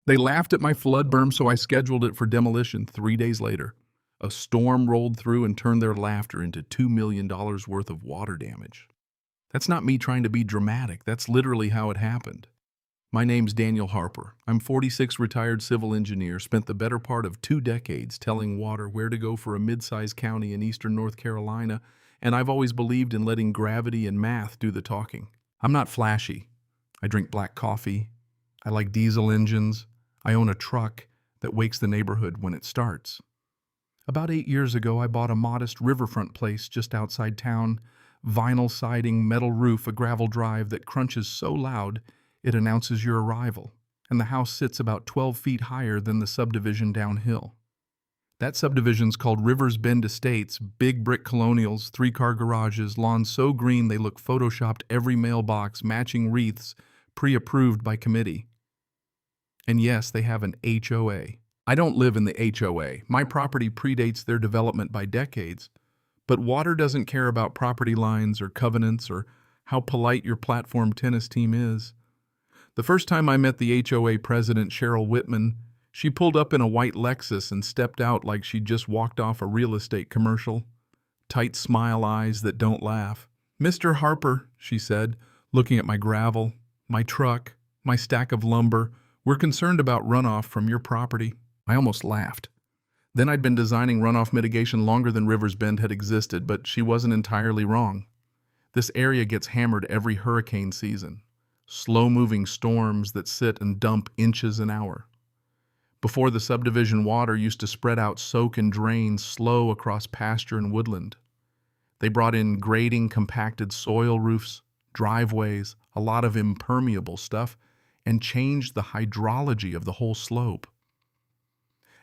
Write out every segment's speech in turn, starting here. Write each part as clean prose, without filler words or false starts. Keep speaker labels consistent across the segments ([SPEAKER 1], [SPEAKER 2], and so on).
[SPEAKER 1] They laughed at my flood berm, so I scheduled it for demolition 3 days later. A storm rolled through and turned their laughter into $2 million worth of water damage. That's not me trying to be dramatic. That's literally how it happened. My name's Daniel Harper. I'm 46, retired civil engineer, spent the better part of 2 decades telling water where to go for a mid-sized county in eastern North Carolina, and I've always believed in letting gravity and math do the talking. I'm not flashy. I drink black coffee. I like diesel engines. I own a truck that wakes the neighborhood when it starts. About 8 years ago, I bought a modest riverfront place just outside town, vinyl siding, metal roof, a gravel drive that crunches so loud it announces your arrival, and the house sits about 12 feet higher than the subdivision downhill. That subdivision's called Rivers Bend Estates, big brick colonials, 3-car garages, lawns so green they look photoshopped, every mailbox, matching wreaths, pre-approved by committee. And yes, they have an HOA. I don't live in the HOA. My property predates their development by decades, but water doesn't care about property lines or covenants or how polite your platform tennis team is. The first time I met the HOA president, Cheryl Whitman, she pulled up in a white Lexus and stepped out like she'd just walked off a real estate commercial. Tight smile eyes that don't laugh. "Mr. Harper," she said, looking at my gravel, my truck, my stack of lumber, "we're concerned about runoff from your property." I almost laughed. Then I'd been designing runoff mitigation longer than Rivers Bend had existed, but she wasn't entirely wrong. This area gets hammered every hurricane season. Slow-moving storms that sit and dump inches an hour. Before, the subdivision water used to spread out, soak and drain slow across pasture and woodland. They brought in grading, compacted soil roofs, driveways, a lot of impermeable stuff, and changed the hydrology of the whole slope.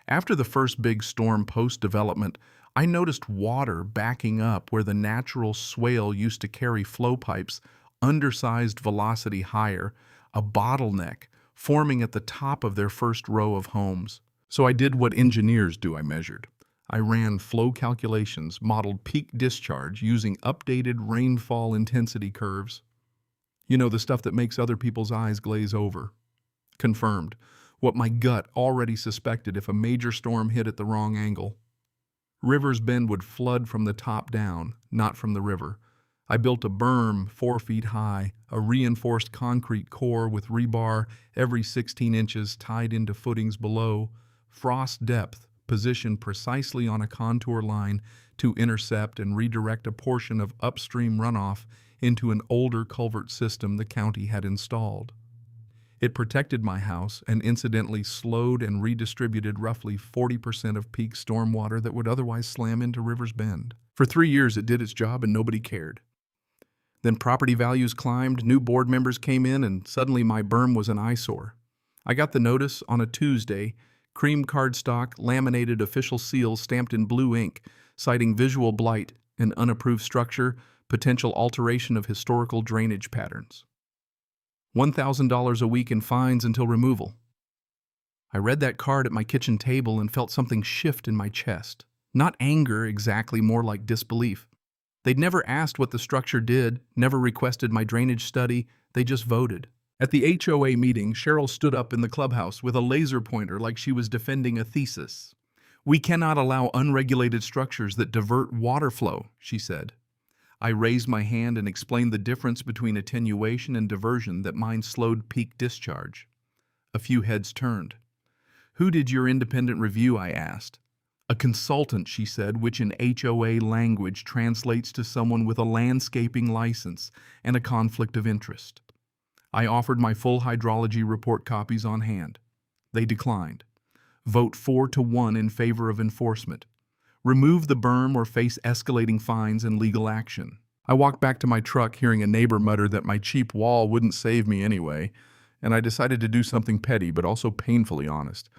[SPEAKER 1] After the first big storm post-development, I noticed water backing up where the natural swale used to carry flow pipes, undersized velocity higher, a bottleneck forming at the top of their first row of homes. So I did what engineers do. I measured. I ran flow calculations, modeled peak discharge using updated rainfall intensity curves. You know, the stuff that makes other people's eyes glaze over. Confirmed what my gut already suspected if a major storm hit at the wrong angle. Rivers Bend would flood from the top down, not from the river. I built a berm 4 feet high, a reinforced concrete core with rebar every 16 inches tied into footings below, frost depth positioned precisely on a contour line to intercept and redirect a portion of upstream runoff into an older culvert system the county had installed. It protected my house and incidentally slowed and redistributed roughly 40% of peak stormwater that would otherwise slam into Rivers Bend. For 3 years it did its job and nobody cared. Then property values climbed, new board members came in, and suddenly my berm was an eyesore. I got the notice on a Tuesday, cream cardstock, laminated official seals stamped in blue ink, citing visual blight, an unapproved structure, potential alteration of historical drainage patterns. $1,000 a week in fines until removal. I read that card at my kitchen table and felt something shift in my chest. Not anger exactly, more like disbelief. They'd never asked what the structure did, never requested my drainage study, they just voted. At the HOA meeting, Cheryl stood up in the clubhouse with a laser pointer like she was defending a thesis. "We cannot allow unregulated structures that divert water flow," she said. I raised my hand and explained the difference between attenuation and diversion, that mine slowed peak discharge. A few heads turned. "Who did your independent review?" I asked. "A consultant," she said, which in HOA language translates to someone with a landscaping license and a conflict of interest. I offered my full hydrology report copies on hand. They declined. Vote 4-1 in favor of enforcement. Remove the berm or face escalating fines and legal action. I walked back to my truck hearing a neighbor mutter that my cheap wall wouldn't save me anyway, and I decided to do something petty but also painfully honest.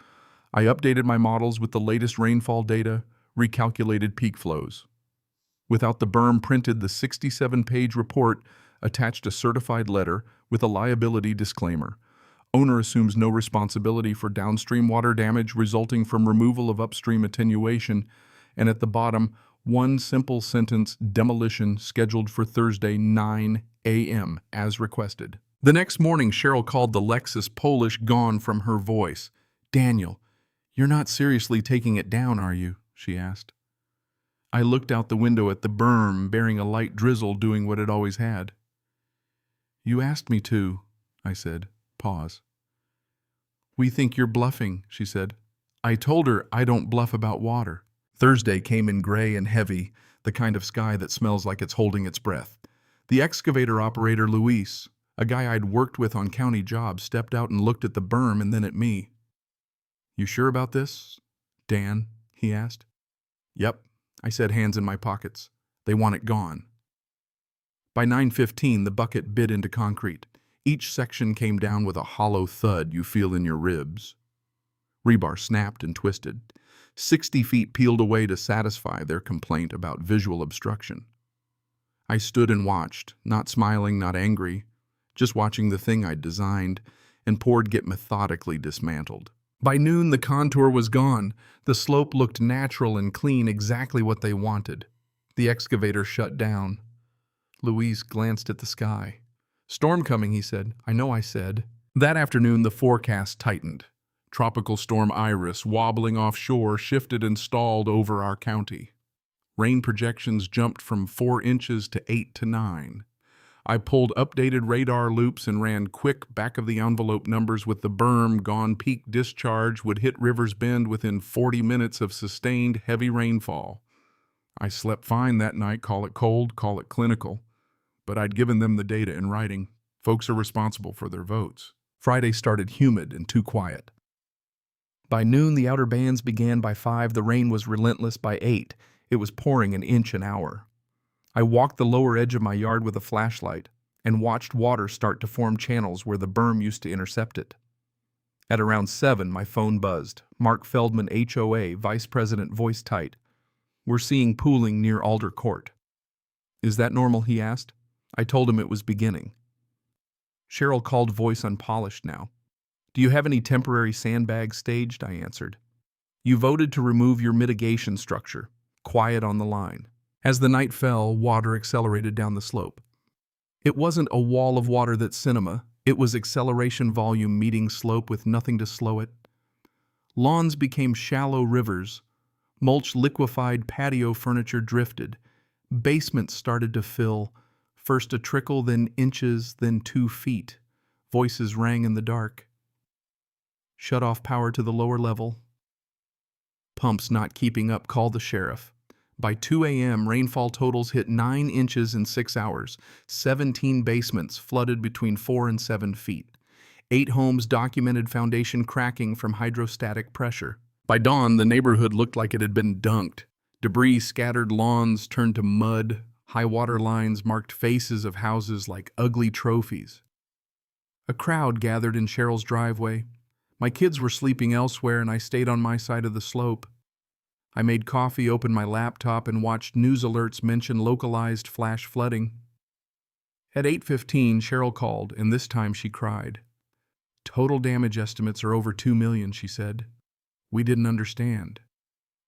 [SPEAKER 1] I updated my models with the latest rainfall data, recalculated peak flows. Without the berm printed, the 67-page report attached a certified letter with a liability disclaimer. Owner assumes no responsibility for downstream water damage resulting from removal of upstream attenuation, and at the bottom, one simple sentence: demolition scheduled for Thursday 9 a.m. as requested. The next morning, Cheryl called the Lexus Polish gone from her voice. "Daniel, you're not seriously taking it down, are you?" she asked. I looked out the window at the berm, bearing a light drizzle doing what it always had. "You asked me to," I said. Pause. "We think you're bluffing," she said. I told her I don't bluff about water. Thursday came in gray and heavy, the kind of sky that smells like it's holding its breath. The excavator operator, Luis, a guy I'd worked with on county jobs, stepped out and looked at the berm and then at me. "You sure about this, Dan?" he asked. "Yep," I said, hands in my pockets. "They want it gone." By 9:15, the bucket bit into concrete. Each section came down with a hollow thud you feel in your ribs. Rebar snapped and twisted. 60 feet peeled away to satisfy their complaint about visual obstruction. I stood and watched, not smiling, not angry, just watching the thing I'd designed and poured get methodically dismantled. By noon, the contour was gone. The slope looked natural and clean, exactly what they wanted. The excavator shut down. Luis glanced at the sky. "Storm coming," he said. "I know," I said. That afternoon, the forecast tightened. Tropical storm Iris, wobbling offshore, shifted and stalled over our county. Rain projections jumped from 4 inches to 8 to 9. I pulled updated radar loops and ran quick back-of-the-envelope numbers with the berm gone. Peak discharge would hit Rivers Bend within 40 minutes of sustained heavy rainfall. I slept fine that night, call it cold, call it clinical. But I'd given them the data in writing. Folks are responsible for their votes. Friday started humid and too quiet. By noon, the outer bands began. By 5, the rain was relentless. By 8, it was pouring an inch an hour. I walked the lower edge of my yard with a flashlight and watched water start to form channels where the berm used to intercept it. At around 7, my phone buzzed. Mark Feldman, HOA, Vice President, voice tight. "We're seeing pooling near Alder Court." "Is that normal?" he asked. I told him it was beginning. Cheryl called, voice unpolished now. "Do you have any temporary sandbags staged?" I answered. "You voted to remove your mitigation structure. Quiet on the line." As the night fell, water accelerated down the slope. It wasn't a wall of water that's cinema. It was acceleration volume meeting slope with nothing to slow it. Lawns became shallow rivers. Mulch liquefied, patio furniture drifted. Basements started to fill. First a trickle, then inches, then 2 feet. Voices rang in the dark. "Shut off power to the lower level." "Pumps not keeping up, call the sheriff." By 2 a.m., rainfall totals hit 9 inches in 6 hours. 17 basements flooded between 4 and 7 feet. 8 homes documented foundation cracking from hydrostatic pressure. By dawn, the neighborhood looked like it had been dunked. Debris scattered, lawns turned to mud. High water lines marked faces of houses like ugly trophies. A crowd gathered in Cheryl's driveway. My kids were sleeping elsewhere, and I stayed on my side of the slope. I made coffee, opened my laptop, and watched news alerts mention localized flash flooding. At 8:15, Cheryl called, and this time she cried. "Total damage estimates are over 2 million, she said. "We didn't understand."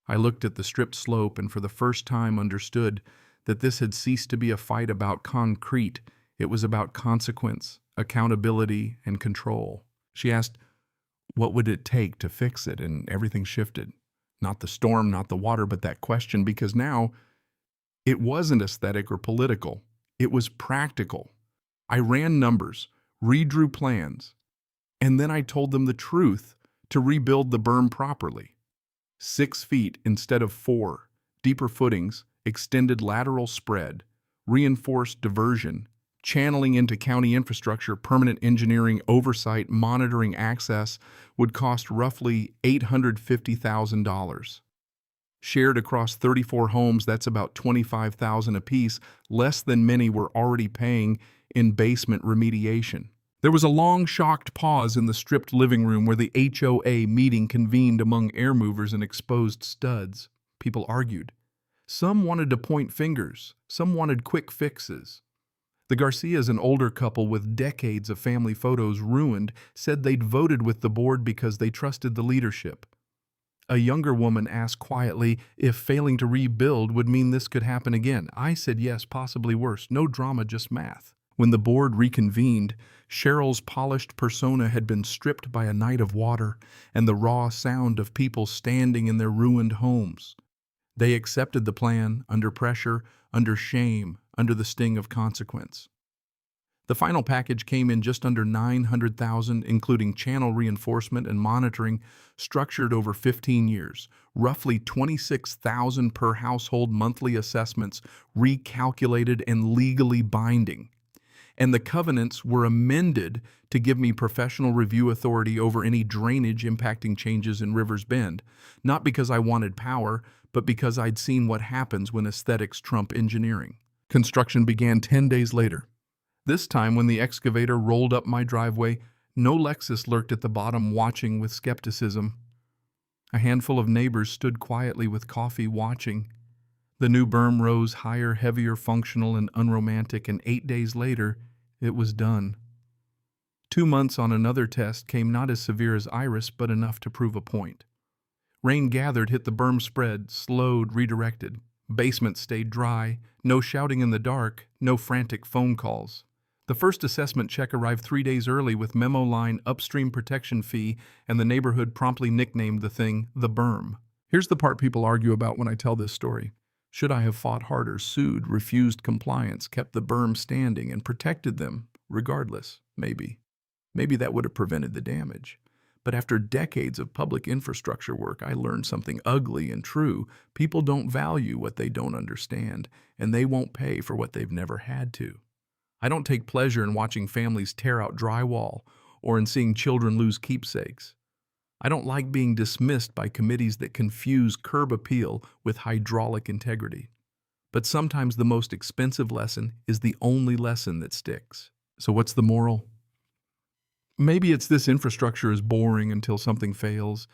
[SPEAKER 1] I looked at the stripped slope and for the first time understood that this had ceased to be a fight about concrete. It was about consequence, accountability, and control. She asked, what would it take to fix it? And everything shifted. Not the storm, not the water, but that question, because now it wasn't aesthetic or political. It was practical. I ran numbers, redrew plans, and then I told them the truth to rebuild the berm properly. 6 feet instead of 4, deeper footings, extended lateral spread, reinforced diversion, channeling into county infrastructure, permanent engineering, oversight, monitoring access would cost roughly $850,000. Shared across 34 homes, that's about $25,000 apiece, less than many were already paying in basement remediation. There was a long, shocked pause in the stripped living room where the HOA meeting convened among air movers and exposed studs. People argued. Some wanted to point fingers. Some wanted quick fixes. The Garcias, an older couple with decades of family photos ruined, said they'd voted with the board because they trusted the leadership. A younger woman asked quietly if failing to rebuild would mean this could happen again. I said yes, possibly worse. No drama, just math. When the board reconvened, Cheryl's polished persona had been stripped by a night of water and the raw sound of people standing in their ruined homes. They accepted the plan, under pressure, under shame, under the sting of consequence. The final package came in just under $900,000, including channel reinforcement and monitoring, structured over 15 years, roughly $26,000 per household monthly assessments, recalculated and legally binding. And the covenants were amended to give me professional review authority over any drainage impacting changes in Rivers Bend, not because I wanted power, but because I'd seen what happens when aesthetics trump engineering. Construction began 10 days later. This time, when the excavator rolled up my driveway, no Lexus lurked at the bottom watching with skepticism. A handful of neighbors stood quietly with coffee watching. The new berm rose higher, heavier, functional, and unromantic, and 8 days later, it was done. 2 months on another test came not as severe as Iris, but enough to prove a point. Rain gathered, hit the berm spread, slowed, redirected. Basement stayed dry, no shouting in the dark, no frantic phone calls. The first assessment check arrived 3 days early with memo line upstream protection fee, and the neighborhood promptly nicknamed the thing the berm. Here's the part people argue about when I tell this story. Should I have fought harder, sued, refused compliance, kept the berm standing, and protected them, regardless? Maybe. Maybe that would have prevented the damage. But after decades of public infrastructure work, I learned something ugly and true. People don't value what they don't understand, and they won't pay for what they've never had to. I don't take pleasure in watching families tear out drywall or in seeing children lose keepsakes. I don't like being dismissed by committees that confuse curb appeal with hydraulic integrity. But sometimes the most expensive lesson is the only lesson that sticks. So what's the moral? Maybe it's this: infrastructure is boring until something fails.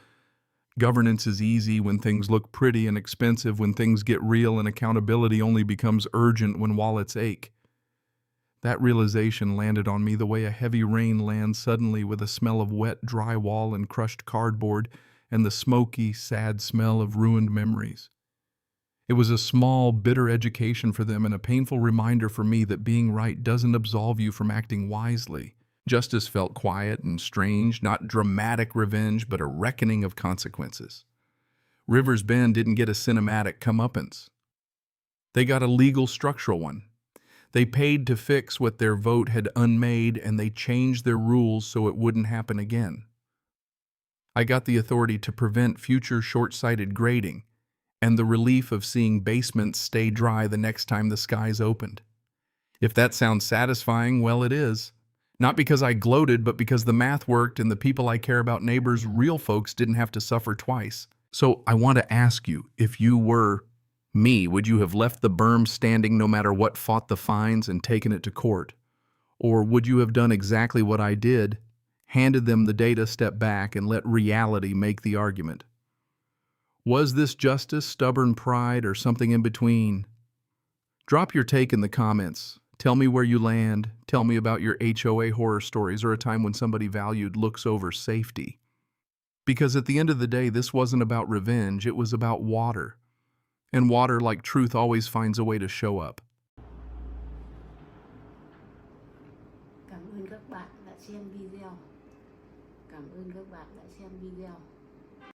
[SPEAKER 1] Governance is easy when things look pretty, and expensive when things get real, and accountability only becomes urgent when wallets ache. That realization landed on me the way a heavy rain lands suddenly, with a smell of wet drywall and crushed cardboard and the smoky, sad smell of ruined memories. It was a small, bitter education for them and a painful reminder for me that being right doesn't absolve you from acting wisely. Justice felt quiet and strange, not dramatic revenge, but a reckoning of consequences. Rivers Bend didn't get a cinematic comeuppance. They got a legal, structural one. They paid to fix what their vote had unmade, and they changed their rules so it wouldn't happen again. I got the authority to prevent future short-sighted grading and the relief of seeing basements stay dry the next time the skies opened. If that sounds satisfying, well, it is. Not because I gloated, but because the math worked and the people I care about, neighbors, real folks, didn't have to suffer twice. So I want to ask you, if you were me, would you have left the berm standing no matter what, fought the fines, and taken it to court? Or would you have done exactly what I did, handed them the data, stepped back, and let reality make the argument? Was this justice, stubborn pride, or something in between? Drop your take in the comments. Tell me where you land. Tell me about your HOA horror stories, or a time when somebody valued looks over safety. Because at the end of the day, this wasn't about revenge, it was about water. And water, like truth, always finds a way to show up.
[SPEAKER 2] Cảm ơn các bạn đã xem video. Cảm ơn các bạn đã xem video.